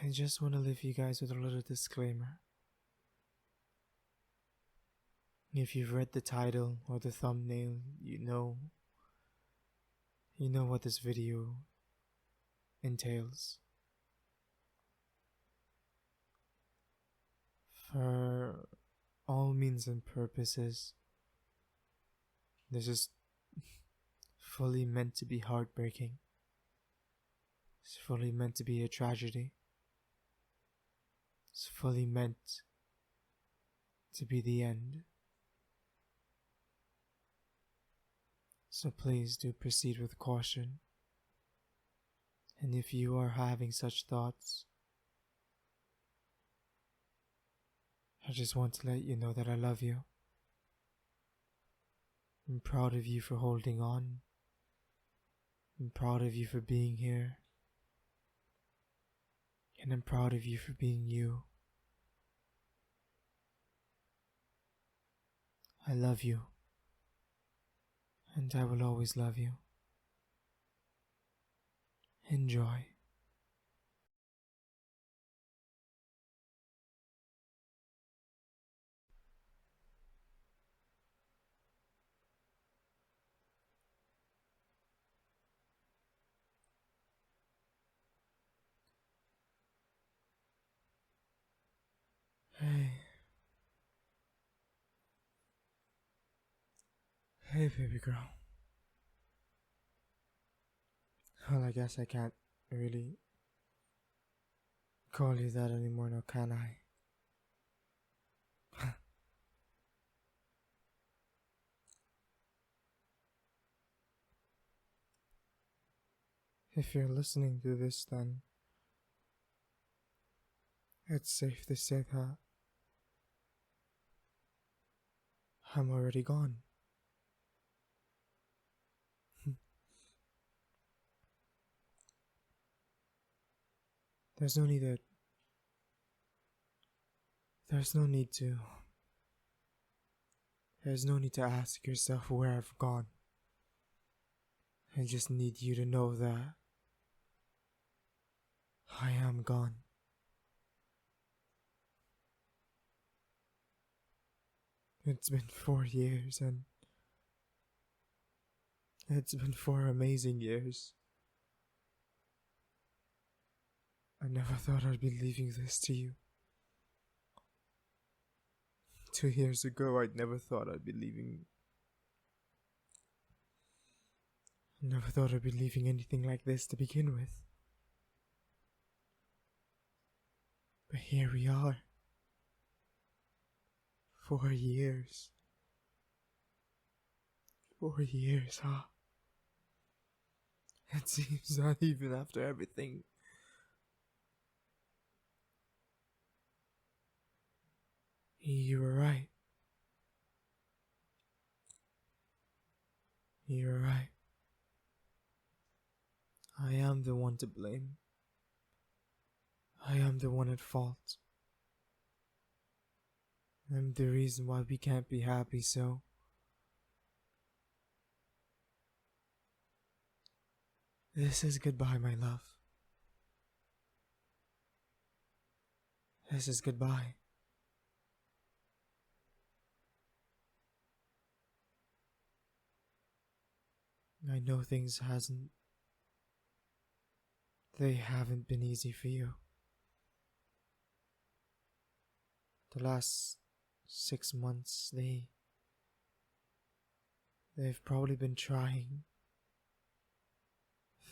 I just want to leave you guys with a little disclaimer. If you've read the title or the thumbnail, you know what this video entails. For all means and purposes, this is fully meant to be heartbreaking. It's fully meant to be a tragedy. It's fully meant to be the end. So please do proceed with caution. And if you are having such thoughts, I just want to let you know that I love you. I'm proud of you for holding on. I'm proud of you for being here. And I'm proud of you for being you. I love you. And I will always love you. Enjoy. Hey. Hey, baby girl. Well, I guess I can't really call you that anymore now, can I? If you're listening to this, then it's safe to say that I'm already gone. There's no need to ask yourself where I've gone. I just need you to know that I am gone. It's been 4 years, and it's been 4 amazing years. I never thought I'd be leaving this to you. 2 years ago, I never thought I'd be leaving anything like this to begin with. But here we are. 4 years. 4 years, huh? It seems not even after everything. You were right. You were right. I am the one to blame. I am the one at fault. I'm the reason why we can't be happy, so this is goodbye, my love. This is goodbye. I know things haven't been easy for you. The last 6 months, they've probably been trying.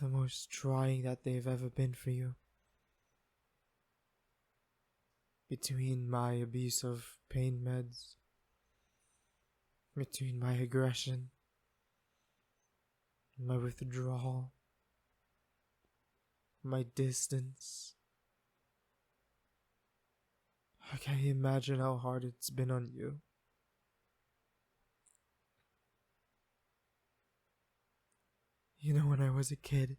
The most trying that they've ever been for you. Between my abuse of pain meds, between my aggression, my withdrawal, my distance. I can't imagine how hard it's been on you. You know, when I was a kid,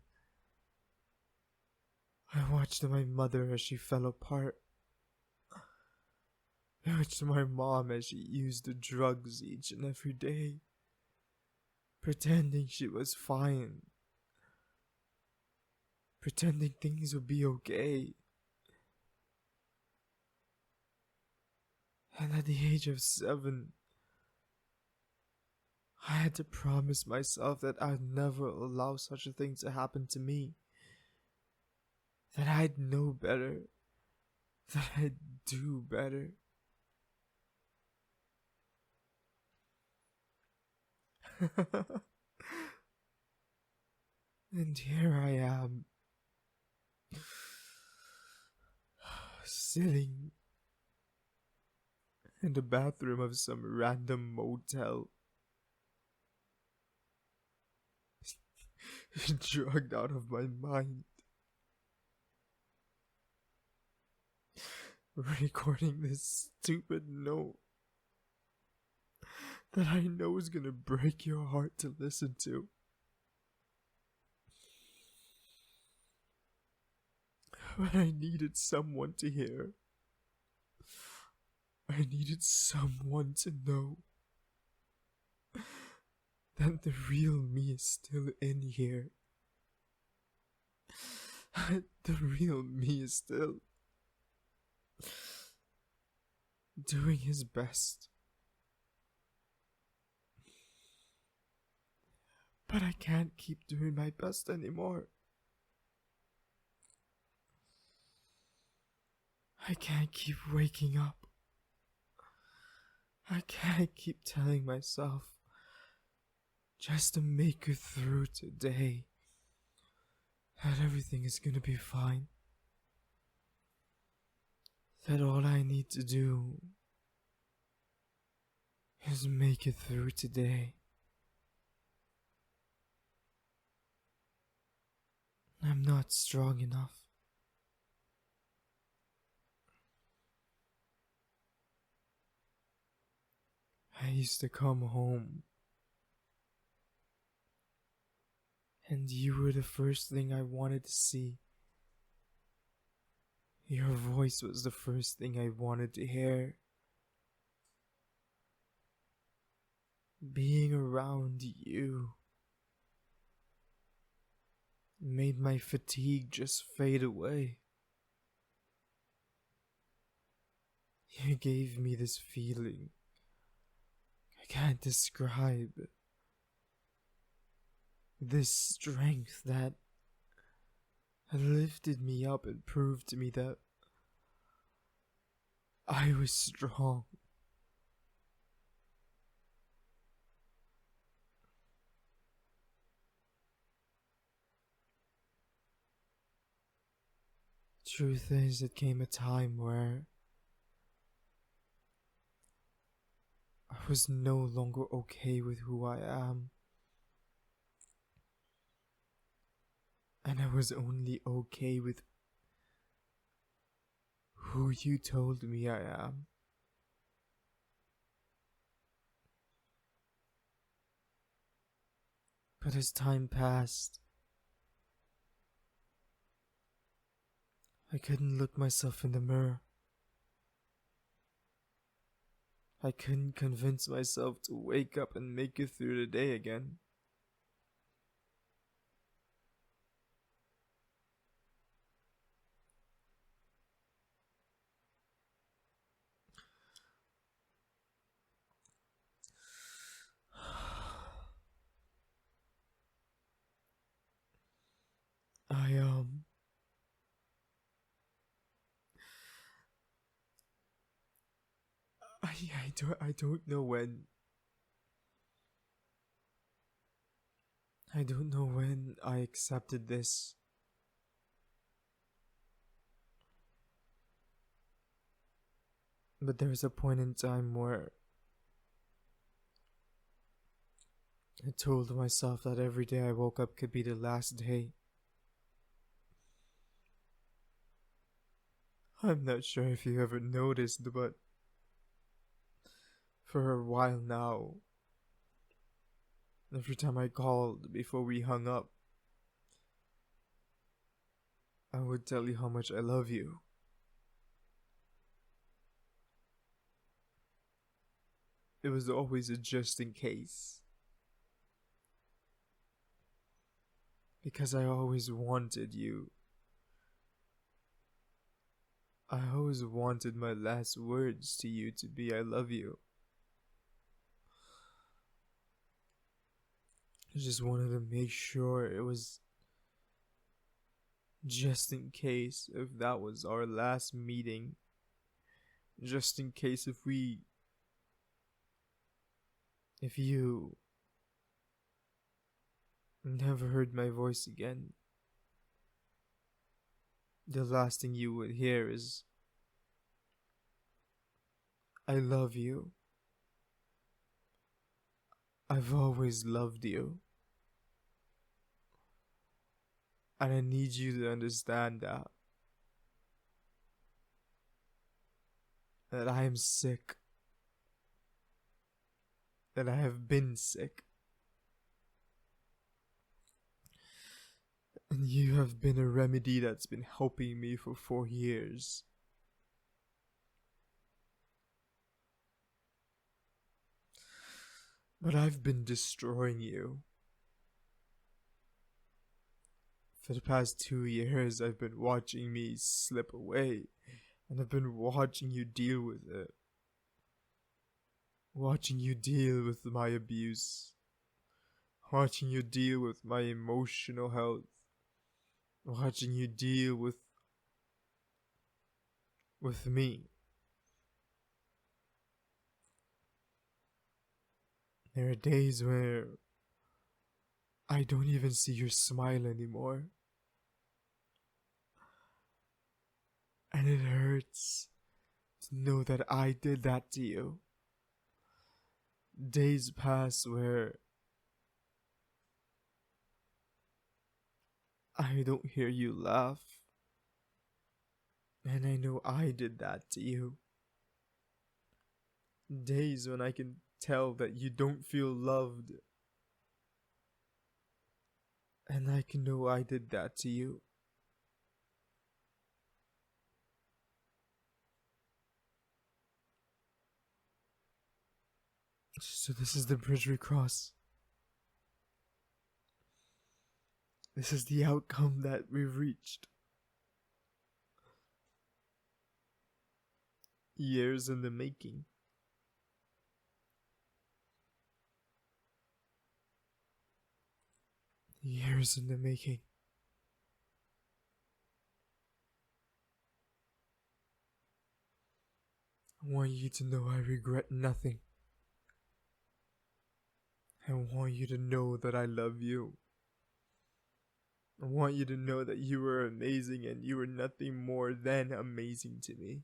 I watched my mother as she fell apart. I watched my mom as she used the drugs each and every day, pretending she was fine, pretending things would be okay. And at the age of 7, I had to promise myself that I'd never allow such a thing to happen to me. That I'd know better. That I'd do better. And here I am, sitting in the bathroom of some random motel, drugged out of my mind, recording this stupid note that I know is gonna break your heart to listen to. But I needed someone to hear. I needed someone to know that the real me is still in here. The real me is still doing his best. But I can't keep doing my best anymore. I can't keep waking up. I can't keep telling myself just to make it through today that everything is gonna be fine. That all I need to do is make it through today. I'm not strong enough. I used to come home, and you were the first thing I wanted to see. Your voice was the first thing I wanted to hear. Being around you made my fatigue just fade away. You gave me this feeling I can't describe. This strength that lifted me up and proved to me that I was strong. Truth is, it came a time where I was no longer okay with who I am. And I was only okay with who you told me I am. But as time passed, I couldn't look myself in the mirror. I couldn't convince myself to wake up and make it through the day again. I don't know when. I don't know when I accepted this. But there was a point in time where I told myself that every day I woke up could be the last day. I'm not sure if you ever noticed, but for a while now, every time I called before we hung up, I would tell you how much I love you. It was always a just in case. Because I always wanted you. I always wanted my last words to you to be I love you. I just wanted to make sure it was just in case if that was our last meeting. Just in case if you never heard my voice again, the last thing you would hear is, I love you. I've always loved you. And I need you to understand that I am sick. That I have been sick. And you have been a remedy that's been helping me for 4 years. But I've been destroying you. For the past 2 years, I've been watching me slip away. And I've been watching you deal with it. Watching you deal with my abuse. Watching you deal with my emotional health. Watching you deal with me. There are days where I don't even see your smile anymore. And it hurts to know that I did that to you. Days pass where I don't hear you laugh. And I know I did that to you. Days when I can tell that you don't feel loved. And I can know I did that to you. So this is the bridge we cross. This is the outcome that we've reached. Years in the making. Years in the making. I want you to know I regret nothing. I want you to know that I love you. I want you to know that you were amazing and you were nothing more than amazing to me.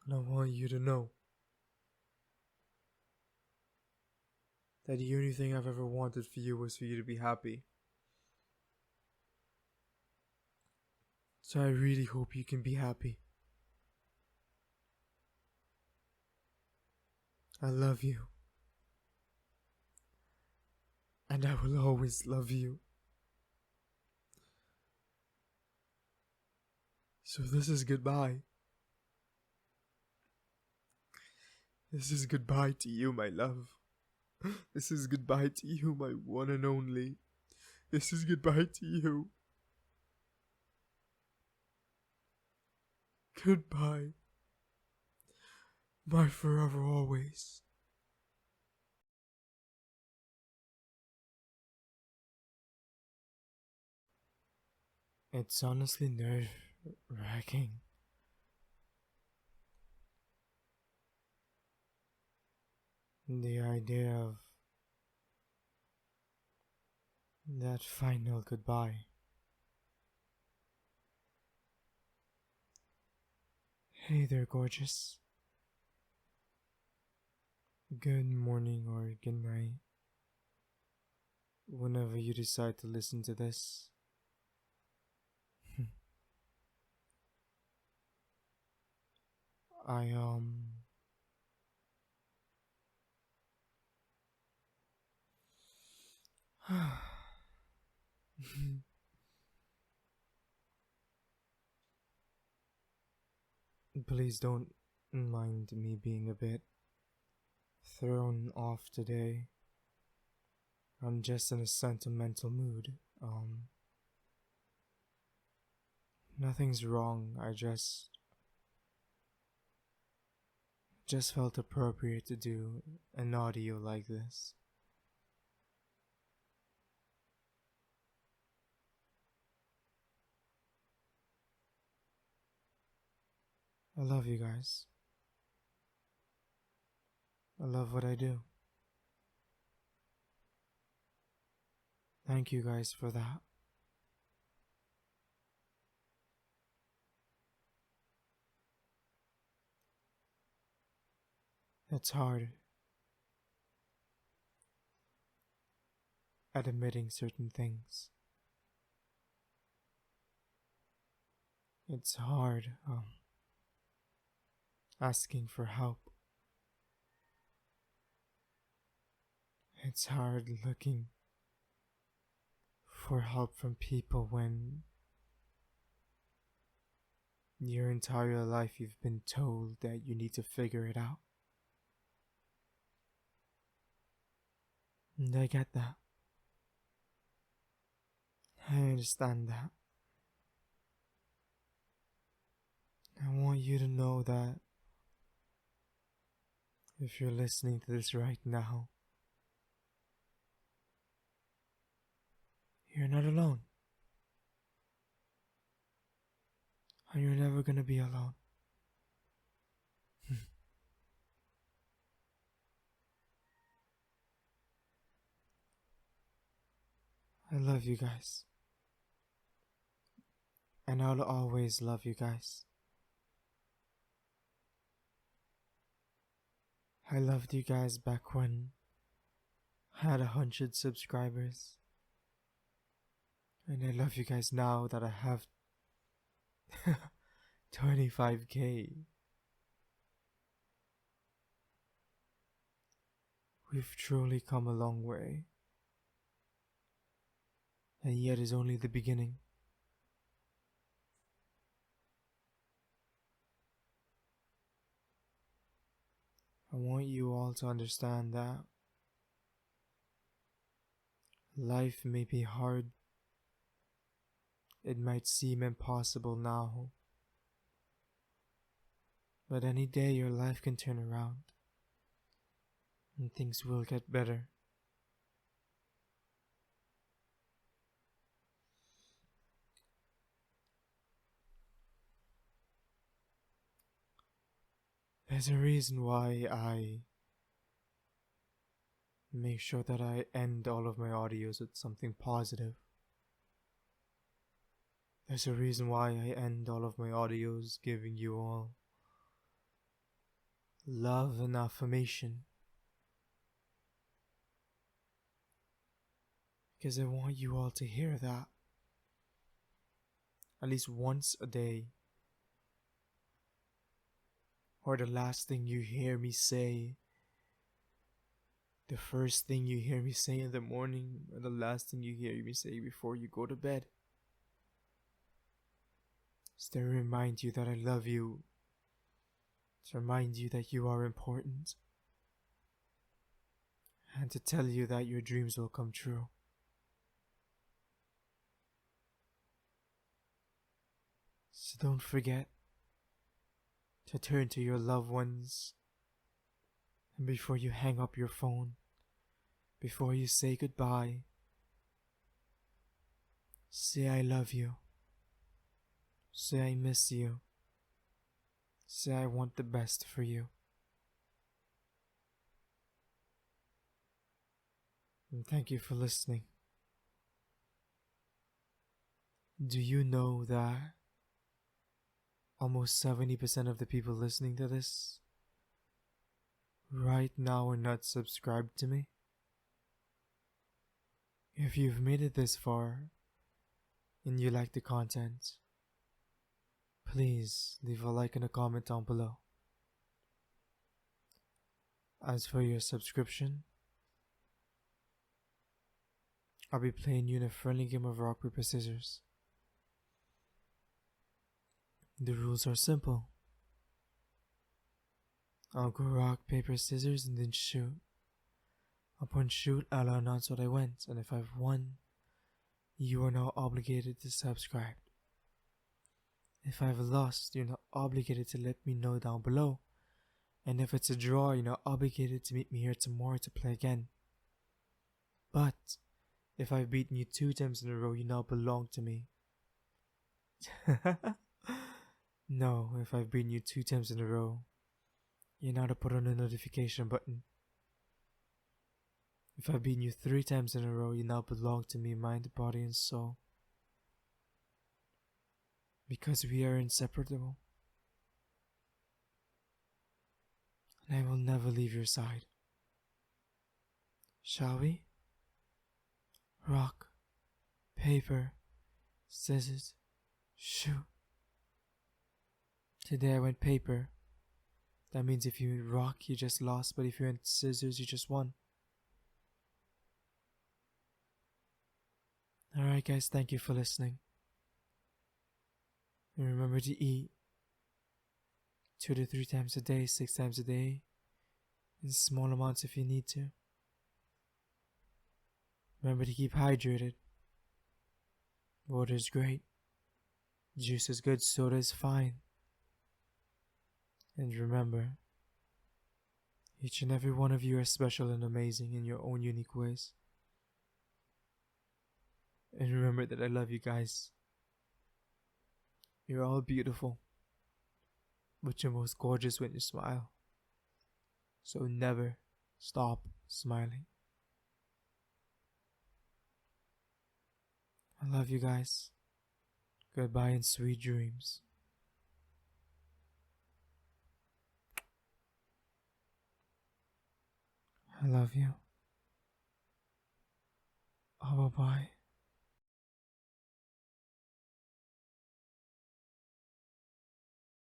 And I want you to know that the only thing I've ever wanted for you was for you to be happy. So I really hope you can be happy. I love you. And I will always love you. So this is goodbye. This is goodbye to you, my love. This is goodbye to you, my one and only. This is goodbye to you. Goodbye. My forever always. It's honestly nerve-wracking. The idea of that final goodbye. Hey there, gorgeous. Good morning or good night. Whenever you decide to listen to this. I Please don't mind me being a bit thrown off today. I'm just in a sentimental mood. Nothing's wrong, I just felt appropriate to do an audio like this. I love you guys. I love what I do. Thank you guys for that. It's hard at admitting certain things. It's hard asking for help. It's hard looking for help from people when your entire life you've been told that you need to figure it out. And I get that. I understand that. I want you to know that if you're listening to this right now, you're not alone. And you're never gonna be alone. I love you guys. And I'll always love you guys. I loved you guys back when I had 100 subscribers. And I love you guys now that I have 25k. We've truly come a long way. And yet is only the beginning. I want you all to understand that life may be hard. It might seem impossible now. But any day your life can turn around. And things will get better. There's a reason why I make sure that I end all of my audios with something positive. There's a reason why I end all of my audios giving you all love and affirmation. Because I want you all to hear that at least once a day. Or the last thing you hear me say, the first thing you hear me say in the morning, or the last thing you hear me say before you go to bed. Is to remind you that I love you. To remind you that you are important. And to tell you that your dreams will come true. So don't forget to turn to your loved ones, and before you hang up your phone, before you say goodbye, say I love you, say I miss you, say I want the best for you. And thank you for listening. Do you know that almost 70% of the people listening to this right now are not subscribed to me? If you've made it this far and you like the content, please leave a like and a comment down below. As for your subscription, I'll be playing you in a friendly game of rock, paper, scissors. The rules are simple. I'll go rock, paper, scissors, and then shoot. Upon shoot, I'll announce what I went, and if I've won, you are now obligated to subscribe. If I've lost, you're not obligated to let me know down below. And if it's a draw, you're not obligated to meet me here tomorrow to play again. But if I've beaten you 2 times in a row, you now belong to me. No, if I've beaten you 2 times in a row, you know to put on the notification button. If I've beaten you 3 times in a row, you now belong to me, mind, body, and soul. Because we are inseparable. And I will never leave your side. Shall we? Rock, paper, scissors, shoot. Today I went paper. That means if you went rock, you just lost, but if you went scissors, you just won. Alright guys, thank you for listening. And remember to eat 2 to 3 times a day, 6 times a day, in small amounts if you need to. Remember to keep hydrated. Water is great. Juice is good, soda is fine. And remember, each and every one of you are special and amazing in your own unique ways. And remember that I love you guys. You're all beautiful, but you're most gorgeous when you smile. So never stop smiling. I love you guys. Goodbye and sweet dreams. I love you. Oh, bye-bye.